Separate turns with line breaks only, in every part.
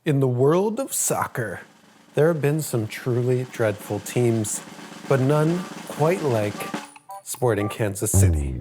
In the world of soccer, there have been some truly dreadful teams, but none quite like Sporting Kansas City.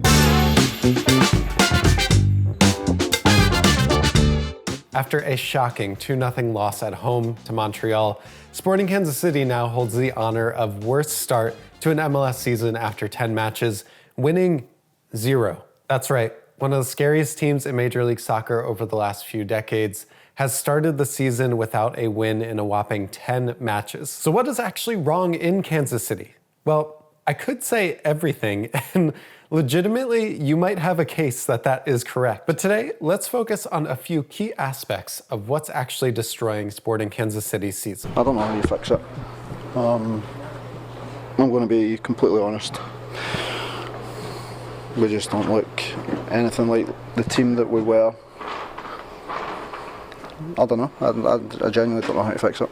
After a shocking 2-0 loss at home to Montreal, Sporting Kansas City now holds the honor of worst start to an MLS season after 10 matches, winning 0. That's right, one of the scariest teams in Major League Soccer over the last few decades has started the season without a win in a whopping 10 matches. So what is actually wrong in Kansas City? Well, I could say everything, and legitimately, you might have a case that that is correct. But today, let's focus on a few key aspects of what's actually destroying Sporting Kansas City's season.
I don't know how you fix it. I'm going to be completely honest. We just don't look anything like the team that we were. I don't know. I genuinely don't know how to fix it.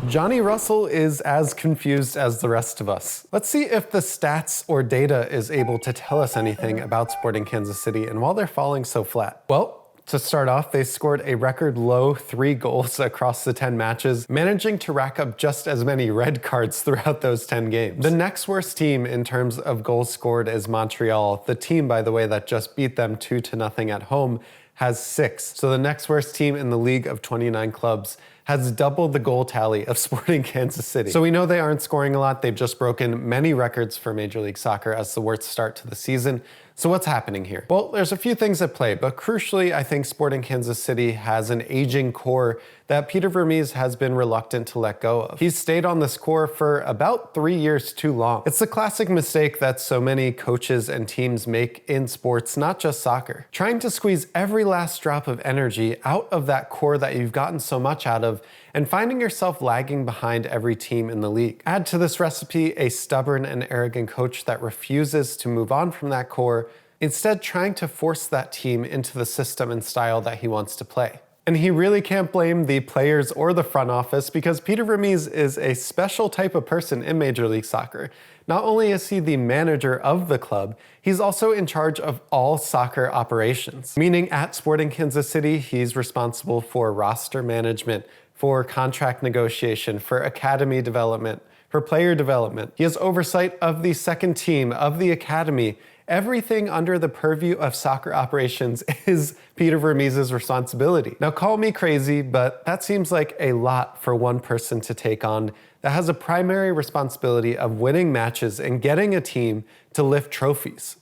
Johnny Russell is as confused as the rest of us. Let's see if the stats or data is able to tell us anything about Sporting Kansas City and why they're falling so flat. Well, to start off, they scored a record low 3 goals across the 10 matches, managing to rack up just as many red cards throughout those 10 games. The next worst team in terms of goals scored is Montreal, the team, by the way, that just beat them 2-0 at home, has 6. So the next worst team in the league of 29 clubs has double the goal tally of Sporting Kansas City. So we know they aren't scoring a lot. They've just broken many records for Major League Soccer as the worst start to the season. So what's happening here? Well, there's a few things at play, but crucially, I think Sporting Kansas City has an aging core that Peter Vermes has been reluctant to let go of. He's stayed on this core for about 3 years too long. It's the classic mistake that so many coaches and teams make in sports, not just soccer. Trying to squeeze every last drop of energy out of that core that you've gotten so much out of and finding yourself lagging behind every team in the league. Add to this recipe a stubborn and arrogant coach that refuses to move on from that core, instead trying to force that team into the system and style that he wants to play. And he really can't blame the players or the front office because Peter Vermes is a special type of person in Major League Soccer. Not only is he the manager of the club, he's also in charge of all soccer operations. Meaning at Sporting Kansas City, he's responsible for roster management, for contract negotiation, for academy development, for player development. He has oversight of the second team, of the academy. Everything under the purview of soccer operations is Peter Vermes' responsibility. Now call me crazy, but that seems like a lot for one person to take on that has a primary responsibility of winning matches and getting a team to lift trophies.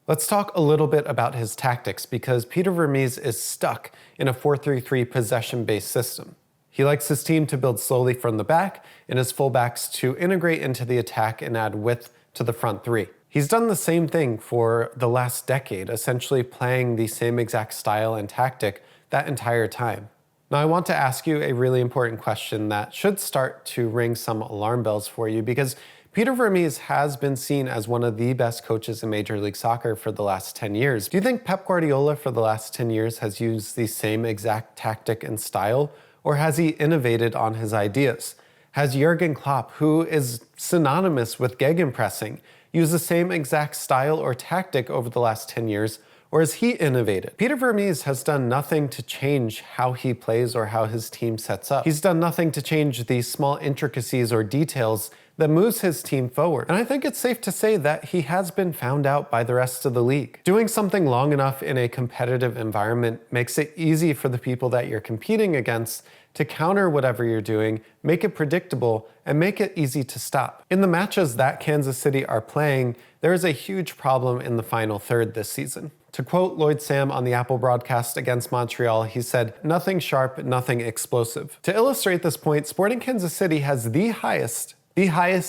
Let's talk a little bit about his tactics because Peter Vermes is stuck in a 4-3-3 possession-based system. He likes his team to build slowly from the back and his fullbacks to integrate into the attack and add width to the front three. He's done the same thing for the last decade, essentially playing the same exact style and tactic that entire time. Now I want to ask you a really important question that should start to ring some alarm bells for you because Peter Vermes has been seen as one of the best coaches in Major League Soccer for the last 10 years. Do you think Pep Guardiola for the last 10 years has used the same exact tactic and style? Or has he innovated on his ideas? Has Jurgen Klopp, who is synonymous with gegenpressing, used the same exact style or tactic over the last 10 years, or has he innovated? Peter Vermes has done nothing to change how he plays or how his team sets up. He's done nothing to change the small intricacies or details that moves his team forward. And I think it's safe to say that he has been found out by the rest of the league. Doing something long enough in a competitive environment makes it easy for the people that you're competing against to counter whatever you're doing, make it predictable, and make it easy to stop. In the matches that Kansas City are playing, there is a huge problem in the final third this season. To quote Lloyd Sam on the Apple broadcast against Montreal, he said, "Nothing sharp, nothing explosive." To illustrate this point, Sporting Kansas City has the highest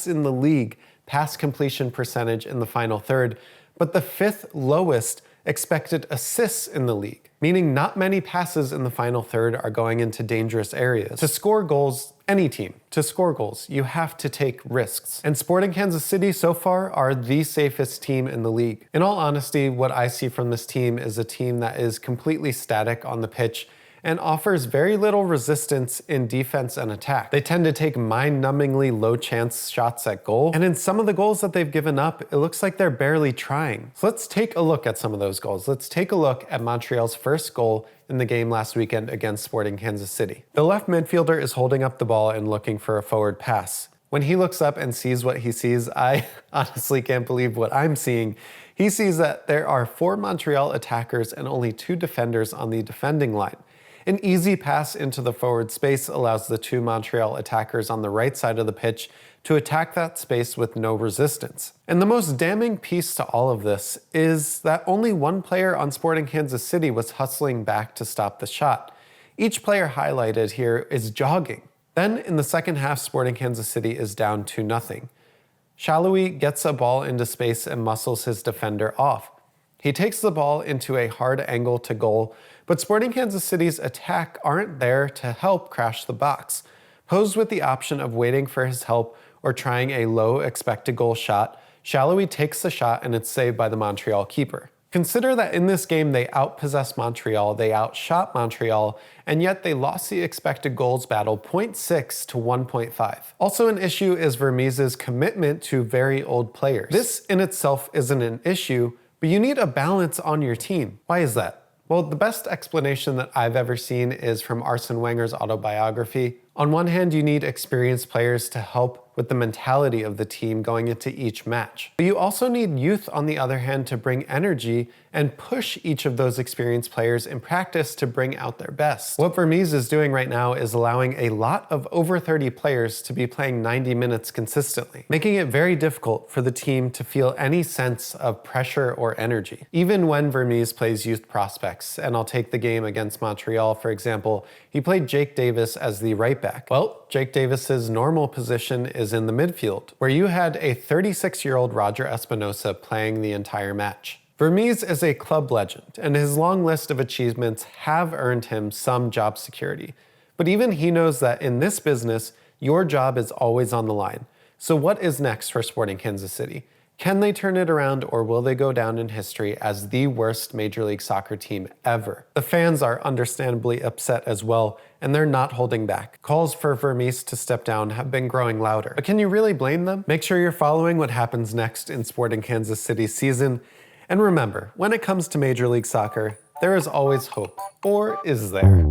in the league pass completion percentage in the final third, but the 5th lowest expected assists in the league, meaning not many passes in the final third are going into dangerous areas. To score goals, any team, to score goals, you have to take risks. And Sporting Kansas City so far are the safest team in the league. In all honesty, what I see from this team is a team that is completely static on the pitch and offers very little resistance in defense and attack. They tend to take mind-numbingly low chance shots at goal, and in some of the goals that they've given up, it looks like they're barely trying. So let's take a look at some of those goals. Let's take a look at Montreal's first goal in the game last weekend against Sporting Kansas City. The left midfielder is holding up the ball and looking for a forward pass. When he looks up and sees what he sees, I honestly can't believe what I'm seeing. He sees that there are 4 Montreal attackers and only 2 defenders on the defending line. An easy pass into the forward space allows the 2 Montreal attackers on the right side of the pitch to attack that space with no resistance. And the most damning piece to all of this is that only 1 player on Sporting Kansas City was hustling back to stop the shot. Each player highlighted here is jogging. Then in the second half, Sporting Kansas City is down 2-0. Shalhoub gets a ball into space and muscles his defender off. He takes the ball into a hard angle to goal, but Sporting Kansas City's attack aren't there to help crash the box. Posed with the option of waiting for his help or trying a low expected goal shot, Shalhoub takes the shot and it's saved by the Montreal keeper. Consider that in this game they outpossessed Montreal, they outshot Montreal, and yet they lost the expected goals battle 0.6 to 1.5. Also an issue is Vermees's commitment to very old players. This in itself isn't an issue, but you need a balance on your team. Why is that? Well, the best explanation that I've ever seen is from Arsene Wenger's autobiography. On one hand, you need experienced players to help with the mentality of the team going into each match. But you also need youth, on the other hand, to bring energy and push each of those experienced players in practice to bring out their best. What Vermees is doing right now is allowing a lot of over 30 players to be playing 90 minutes consistently, making it very difficult for the team to feel any sense of pressure or energy. Even when Vermees plays youth prospects, and I'll take the game against Montreal for example, he played Jake Davis as the right back. Well, Jake Davis's normal position is in the midfield, where you had a 36-year-old Roger Espinosa playing the entire match. Vermees is a club legend, and his long list of achievements have earned him some job security. But even he knows that in this business, your job is always on the line. So what is next for Sporting Kansas City? Can they turn it around, or will they go down in history as the worst Major League Soccer team ever? The fans are understandably upset as well, and they're not holding back. Calls for Vermees to step down have been growing louder. But can you really blame them? Make sure you're following what happens next in Sporting Kansas City's season. And remember, when it comes to Major League Soccer, there is always hope. Or is there?